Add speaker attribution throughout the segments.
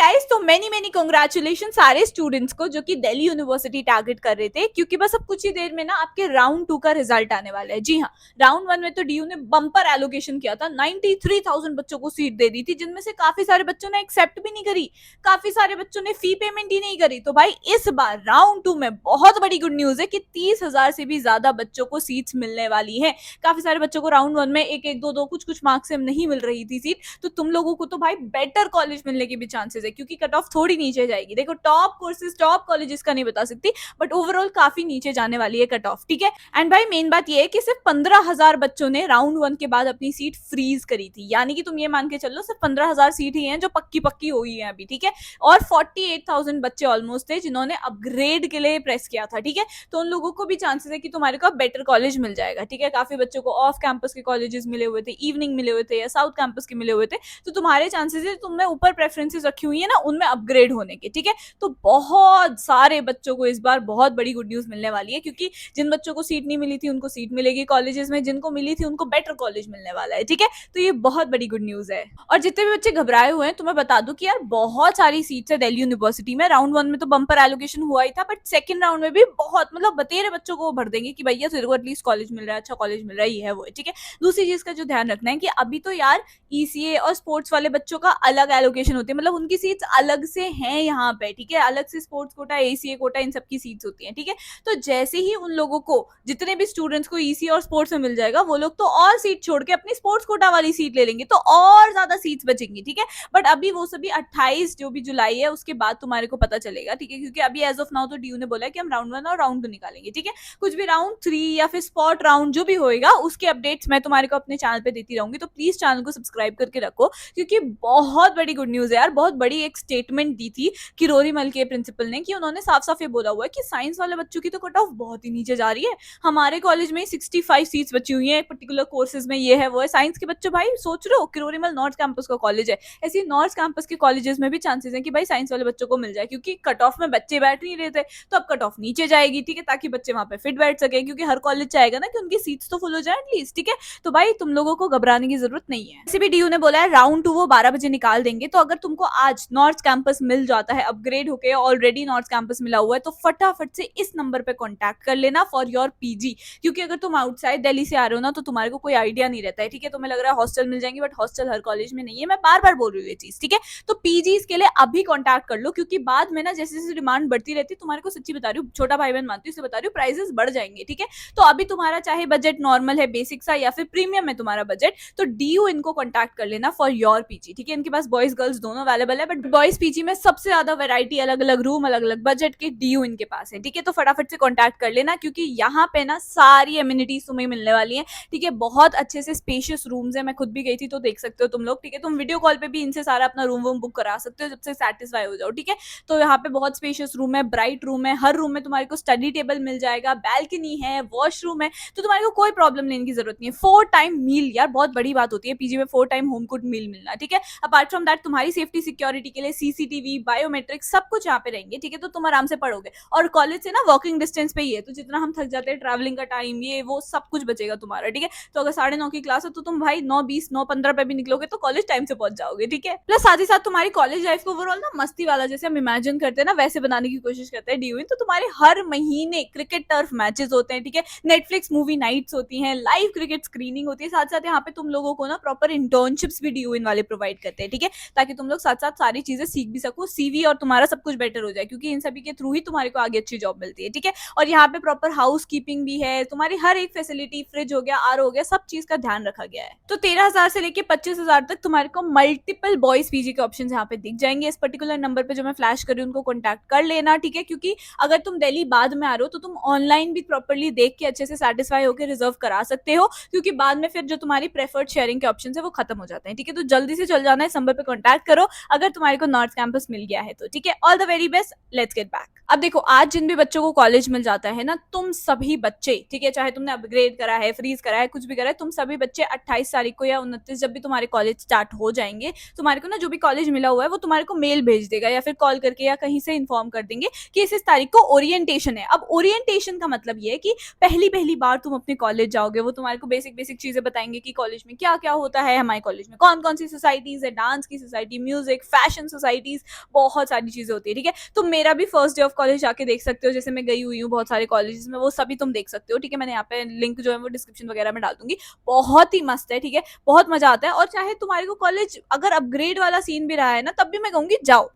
Speaker 1: Guys, तो many congratulation सारे students को जो कि दिल्ली यूनिवर्सिटी टारगेट कर रहे थे, क्योंकि बस अब कुछ ही देर में ना आपके राउंड 2 का रिजल्ट आने वाला है। जी हाँ, राउंड 1 में तो डीयू ने बम्पर एलोकेशन किया था, 93,000 बच्चों को सीट दे दी थी, जिनमें से काफी सारे बच्चों ने एक्सेप्ट भी नहीं करी, काफी सारे बच्चों ने फी पेमेंट ही नहीं करी। तो भाई इस बार राउंड 2 में बहुत बड़ी गुड न्यूज है कि 30,000 से भी ज्यादा बच्चों को सीट्स मिलने वाली है। काफी सारे बच्चों को राउंड 1 में एक एक दो दो कुछ कुछ मार्क्स से नहीं मिल रही थी सीट, तो तुम लोगों को तो भाई बेटर कॉलेज मिलने के भी चांसेस है, क्योंकि कट ऑफ थोड़ी नीचे जाएगी। देखो, टॉप कोर्सेज टॉप कॉलेजेस का नहीं बता सकती, बट ओवरऑल काफी नीचे जाने वाली है कट ऑफ। ठीक है, एंड भाई मेन बात ये है कि सिर्फ 15,000 बच्चों ने राउंड 1 के बाद अपनी सीट फ्रीज करी थी, यानी कि तुम ये मान के चलो सिर्फ 15,000 सीट ही हैं जो पक्की पक्की हुई है अभी। ठीक है, और 48,000 बच्चे ऑलमोस्ट थे जिन्होंने अपग्रेड के लिए प्रेस किया था। ठीक है, तो उन लोगों को भी चांसेस है कि तुम्हारे को बेटर कॉलेज मिल जाएगा। ठीक है, काफी बच्चों को ऑफ कैंपस के कॉलेजेस मिले हुए थे, इवनिंग मिले हुए थे या साउथ कैंपस के मिले हुए थे, तो तुम्हारे चांसेस है तुमने ऊपर प्रेफरेंसेस रखी हुई है ना उनमें अपग्रेड होने के। ठीक है, तो बहुत सारे बच्चों को इस बार बहुत बड़ी गुड न्यूज मिलने वाली है, क्योंकि जिन बच्चों को सीट नहीं मिली थी उनको सीट मिलेगी कॉलेजेस में, जिनको मिली थी उनको बेटर कॉलेज मिलने वाला है। ठीक है, तो ये बहुत बड़ी गुड न्यूज है। और जितने भी बच्चे घबराए हुए हैं, तो मैं बता दूं कि यार बहुत सारी सीट्स है दिल्ली यूनिवर्सिटी में। राउंड 1 में तो बम्पर एलोकेशन हुआ ही था, बट सेकंड राउंड में भी बहुत मतलब बतेरे बच्चों को भर देंगे कि भैया तेरे को एटलीस्ट कॉलेज मिल रहा है, अच्छा कॉलेज मिल रहा है, ये है वो है। ठीक है, दूसरी चीज का जो ध्यान रखना है कि अभी तो यार ईसीए और स्पोर्ट्स वाले बच्चों का अलग एलोकेशन होती है, मतलब उनकी सीट्स अलग से हैं यहाँ पे। ठीक है, अलग से स्पोर्ट्स कोटा, एसीए कोटा, इन सबकी सीट्स होती हैं। ठीक है, तो जैसे ही उन लोगों को, जितने भी स्टूडेंट्स को ईसीए और स्पोर्ट्स में मिल जाएगा, वो लोग तो और सीट छोड़ के अपनी स्पोर्ट्स कोटा वाली सीट ले लेंगे, तो और ज्यादा सीट्स बचेंगी। ठीक है, बट अभी वो सभी 28 जो भी जुलाई है उसके बाद तुम्हारे को पता चलेगा। ठीक है, क्योंकि अभी एज ऑफ नाउ तो डीयू ने बोला है कि हम राउंड 1 और राउंड 2 निकालेंगे। ठीक है, कुछ भी राउंड 3 या फिर स्पॉट राउंड जो भी होएगा उसके अपडेट्स मैं तुम्हारे को अपने चैनल पे देती रहूंगी, तो प्लीज चैनल को सब्सक्राइब करके रखो, क्योंकि बहुत बड़ी गुड न्यूज है यार। बहुत बड़ी एक स्टेटमेंट दी थी किरोरीमल के प्रिंसिपल ने, कि उन्होंने साफ साफ ये बोला हुआ है कि साइंस वाले बच्चों की तो कट ऑफ बहुत ही नीचे जा रही है। हमारे कॉलेज में 65 सीट्स बची हुई है पर्टिकुलर कोर्सेज में, ये है वो है। साइंस के बच्चों भाई सोच रहे हो, किरोरीमल नॉर्थ कैंपस का कॉलेज है, ऐसे नॉर्थ कैंपस के कॉलेजेस में भी चांसेस है कि भाई साइंस वाले बच्चों को मिल जाए, क्योंकि कट ऑफ में बच्चे बैठ नहीं रहे थे, तो अब कट ऑफ नीचे जाएगी। ठीक है, ताकि बच्चे वहां पे फिट बैठ सके, क्योंकि हर कॉलेज चाहेगा ना कि उनकी सीट्स तो फुल हो जाए एटलीस्ट। ठीक है, तो भाई तुम लोगों को घबराने की जरूरत नहीं है। वैसे भी डीयू ने बोला है राउंड 2 वो 12 बजे निकाल देंगे, तो अगर तुमको आज नॉर्थ कैंपस मिल जाता है, अपग्रेड होके ऑलरेडी नॉर्थ कैंपस मिला हुआ है, तो फटाफट से इस नंबर पे कॉन्टैक्ट कर लेना फॉर योर पीजी, क्योंकि अगर तुम आउटसाइड दिल्ली से आ रहे हो ना, तो तुम्हारे को कोई आइडिया नहीं रहता है। ठीक है, तुम्हें लग रहा है हॉस्टल मिल जाएंगे, बट हॉस्टल हर कॉलेज में नहीं है, मैं बार बार बोल रही हूँ ये चीज। ठीक है, तो पीजी के लिए अभी कॉन्टैक्ट कर लो, क्योंकि बाद में ना जैसे जैसे डिमांड बढ़ती रहती है, तुम्हारे को सच्ची बता रही हूँ, छोटा भाई बहन मानती हूँ, इसे बता रही हूँ, प्राइसेस बढ़ जाएंगे। ठीक है, तो अभी तुम्हारा चाहे बजट नॉर्मल है, बेसिक सा, या फिर प्रीमियम है तुम्हारा बजट, तो डीयू इनको कॉन्टैक्ट कर लेना फॉर योर पीजी। ठीक है, इनके पास बॉयज गर्ल्स दोनों अवेलेबल है, बट बॉयज पीजी में सबसे ज्यादा वैरायटी, अलग अलग रूम, अलग अलग बजट के डीयू इनके पास है। ठीक है, तो फटाफट से कॉन्टैक्ट कर लेना, क्योंकि यहाँ पे ना सारी एमिनिटीज तुम्हें मिलने वाली है। ठीक है, बहुत अच्छे से स्पेशियस रूम्स है, मैं खुद भी गई थी तो देख सकते हो तुम लोग। ठीक है, तुम वीडियो कॉल पे भी इनसे सारा अपना रूम वूम बुक करा सकते हो जब से सेटिस्फाई हो जाओ। ठीक है, तो यहाँ पे बहुत स्पेशियस रूम है, ब्राइट रूम है, हर रूम में तुम्हारे को स्टडी टेबल मिल जाएगा, बैल्कनी है, वॉशरूम है, तो तुम्हारे को कोई प्रॉब्लम लेने की जरूरत नहीं है। 4 टाइम मील, यार बहुत बड़ी बात होती है पीजी में 4 टाइम होम कुक्ड मील मिलना। ठीक है, अपार्ट फ्रॉम दैट तुम्हारी सेफ्टी सिक्योरिटी के लिए सीसीटीवी, बायोमेट्रिक सब कुछ यहाँ पे रहेंगे। ठीक है, तो तुम आराम से पढ़ोगे, और कॉलेज से ना वॉकिंग डिस्टेंस पे ही है, तो जितना हम थक जाते हैं ट्रैवलिंग का टाइम, ये वो सब कुछ बचेगा तुम्हारा। ठीक है, तो अगर 9:30 की क्लास है, तो तुम भाई 9:20 9:15 पे भी निकलोगे तो कॉलेज टाइम से पहुंच जाओगे। ठीक है, प्लस साथ ही साथ तुम्हारी कॉलेज लाइफ को ओवरऑल ना मस्ती वाला, जैसे हम इमेजिन करते हैं ना, वैसे बनाने की कोशिश करते हैं डीयू। तो तुम्हारे हर महीने क्रिकेट टर्फ मैचेस होते हैं। ठीक है, नेटफ्लिक्स मूवी नाइट्स होती हैं, लाइव क्रिकेट स्क्रीनिंग होती है, साथ साथ यहाँ पे तुम लोगों को ना प्रॉपर इंटर्नशिप्स भी डीयू इन वाले प्रोवाइड करते हैं। ठीक है, ताकि तुम लोग साथ साथ सारी चीजें सीख भी सको, सीवी और तुम्हारा सब कुछ बेटर हो जाए, क्योंकि इन सभी के थ्रू ही तुम्हारे को आगे अच्छी जॉब मिलती है। ठीक है, और यहाँ पे प्रॉपर हाउस कीपिंग भी है, तुम्हारी हर एक फैसिलिटी, फ्रिज हो गया, आरओ हो गया, सब चीज का ध्यान रखा गया है। तो 13,000 से लेके 25,000 तक तुम्हारे को मल्टीपल बॉयज पीजी के ऑप्शन यहाँ पे दिख जाएंगे। इस पर्टिकुलर नंबर पे जो मैं फ्लैश कर रही हूँ उनको कॉन्टैक्ट कर लेना। ठीक है, क्योंकि अगर तुम दिल्ली बाद में आ रहे हो, तो तुम ऑनलाइन भी प्रॉपरली देख के अच्छे से सेटिस्फाई होकर रिजर्व करा सकते हो, क्योंकि बाद में फिर जो तुम्हारी प्रेफर्ड शेयरिंग के ऑप्शन है वो खत्म हो जाते हैं। ठीक है, तो जल्दी से चल जाना है, इस नंबर पे कॉन्टैक्ट करो अगर तुम्हारे को नॉर्थ कैंपस मिल गया है तो। ठीक है, all the very best, let's get back. अब देखो, आज जिन भी बच्चों को कॉलेज मिल जाता है ना, तुम सभी बच्चे, ठीक है, चाहे तुमने अपग्रेड करा है, फ्रीज करा है, कुछ भी करा है, तुम सभी बच्चे 28 तारीख को या 29, जब भी तुम्हारे कॉलेज स्टार्ट हो जाएंगे, तुम्हारे को ना जो भी कॉलेज मिला हुआ है वो तुम्हारे को मेल भेज देगा, या फिर कॉल करके या कहीं से इन्फॉर्म कर देंगे कि इस तारीख को ओरिएंटेशन है। अब ओरिएंटेशन का मतलब ये है कि पहली बार तुम अपने कॉलेज जाओगे, वो तुम्हारे को बेसिक चीजें बताएंगे कि कॉलेज में क्या क्या होता है, हमारे कॉलेज में कौन कौन सी सोसाइटीज है, डांस की society, music, fashion fashion societies, बहुत सारी चीजें होती है, ठीक है। तो मेरा भी फर्स्ट डे ऑफ कॉलेज जाके देख सकते हो, जैसे मैं गई हुई हूँ बहुत सारे कॉलेजेस में, वो सभी तुम देख सकते हो, ठीक है। मैंने यहाँ पे लिंक जो है वो डिस्क्रिप्शन वगैरह में डाल दूंगी, बहुत ही मस्त है, ठीक है, बहुत मजा आता है। और चाहे तुम्हारे को कॉलेज अगर अपग्रेड वाला सीन भी रहा है ना, तब भी मैं कहूंगी जाओ,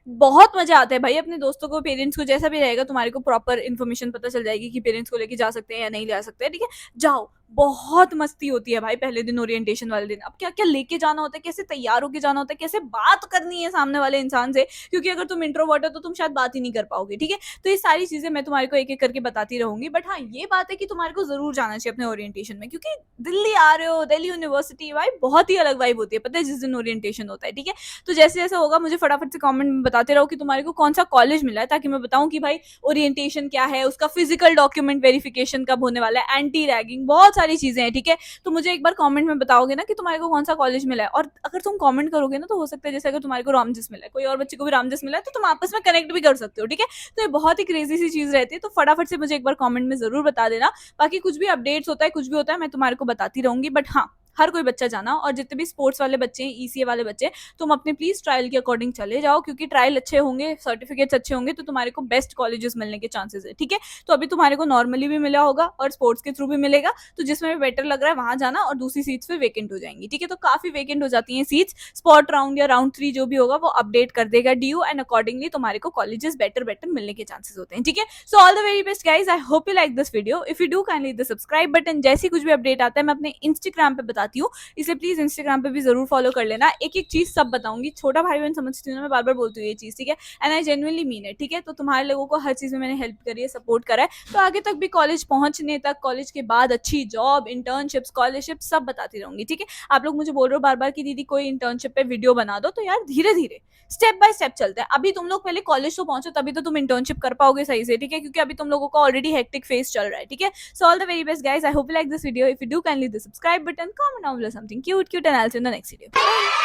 Speaker 1: बहुत मजा आता है भाई। अपने दोस्तों को, पेरेंट्स को, जैसा भी रहेगा, तुम्हारे को प्रॉपर इन्फॉर्मेशन पता चल जाएगी कि पेरेंट्स को लेके जा सकते हैं या नहीं जा सकते हैं, ठीक है। जाओ, बहुत मस्ती होती है भाई पहले दिन, ओरिएंटेशन वाले दिन। अब क्या क्या लेके जाना होता है, कैसे तैयार होके जाना होता है, कैसे बात करनी है सामने वाले इंसान से, क्योंकि अगर तुम इंट्रोवर्ट हो तो तुम शायद बात ही नहीं कर पाओगे, ठीक है। तो ये सारी चीजें मैं तुम्हारे को एक एक करके बताती रहूंगी। बट हाँ, ये बात है कि तुम्हारे को जरूर जाना चाहिए अपने ओरिएंटेशन में, क्योंकि दिल्ली आ रहे हो, दिल्ली यूनिवर्सिटी, भाई बहुत ही अलग वाइब होती है, पता है, जिस दिन ओरिएंटेशन होता है, ठीक है। तो जैसे जैसे होगा मुझे फटाफट से कमेंट में बताते रहो कि तुम्हारे को कौन सा कॉलेज मिला है, ताकि मैं बताऊं कि भाई ओरिएंटेशन क्या है, उसका फिजिकल डॉक्यूमेंट वेरिफिकेशन कब होने वाला है, एंटी रैगिंग, बहुत सारी चीजें हैं, ठीक है। तो मुझे एक बार कमेंट में बताओगे ना कि तुम्हारे को कौन सा कॉलेज मिला है, और अगर तुम कमेंट करोगे ना तो हो सकता है जैसे अगर तुम्हारे को रामजस मिला है, कोई और बच्चे को भी रामजस मिला है, तो तुम आपस में कनेक्ट भी कर सकते हो, ठीक है। तो ये बहुत ही क्रेजी सी चीज रहती है, तो फटाफट से मुझे एक बार कमेंट में जरूर बता देना। बाकी कुछ भी अपडेट्स होता है, कुछ भी होता है, मैं तुम्हारे को बताती रहूंगी। बट हाँ, हर कोई बच्चा जाना, और जितने भी स्पोर्ट्स वाले बच्चे हैं, ईसीए वाले बच्चे, तुम अपने प्लीज ट्रायल के अकॉर्डिंग चले जाओ, क्योंकि ट्रायल अच्छे होंगे, सर्टिफिकेट्स अच्छे होंगे, तो तुम्हारे को बेस्ट कॉलेजेस मिलने के चांसेस है, ठीक है। तो अभी तुम्हारे को नॉर्मली भी मिला होगा और स्पोर्ट्स के थ्रू भी मिलेगा, तो जिसमें भी बेटर लग रहा है वहां जाना, और दूसरी सीट्स पे वेकेंट हो जाएंगी, ठीक है। तो काफी वेकेंट हो जाती है सीट्स, स्पॉट राउंड या राउंड 3 जो भी होगा वो अपडेट कर देगा DU, एंड अकॉर्डिंगली तुम्हारे को कॉलेजेस बेटर बेटर मिलने के चांसेस होते हैं, ठीक है। So all the very best guys, I hope you like this video. If you do kindly the subscribe button. जैसी कुछ भी अपडेट आता है मैं अपने इंस्टाग्राम पे बताती हूँ, इसलिए प्लीज इंस्टाग्राम पे भी जरूर फॉलो कर लेना। एक एक चीज सब बताऊंगी, छोटा भाई बहन समझती हूँ ना, मैं बार बार बोलती हूँ ये चीज, ठीक है, and I genuinely mean it, ठीक है। तो तुम्हारे लोगों को हर चीज में मैंने हेल्प करी है, सपोर्ट करा है, तो आगे तक भी कॉलेज पहुंचने तक, कॉलेज के बाद अच्छी जॉब, इंटर्नशिप, स्कॉलरशिप सब बताती रहूंगी, ठीक है। आप लोग मुझे बोल रहे हो बार बार कि दीदी कोई इंटर्नशिप पे वीडियो बना दो, तो यार धीरे धीरे स्टेप बाय स्टेप चलते हैं। अभी तुम लोग पहले कॉलेज तो पहुंचो, तभी तो तुम इंटर्नशिप कर पाओगे सही से, ठीक है, क्योंकि अभी तुम लोगों का ऑलरेडी हेक्टिक फेस चल रहा है, ठीक है। So all the very best guys, I hope you like this video. If you do kindly the subscribe button, comment down below something cute and I'll see you in the next video. Bye.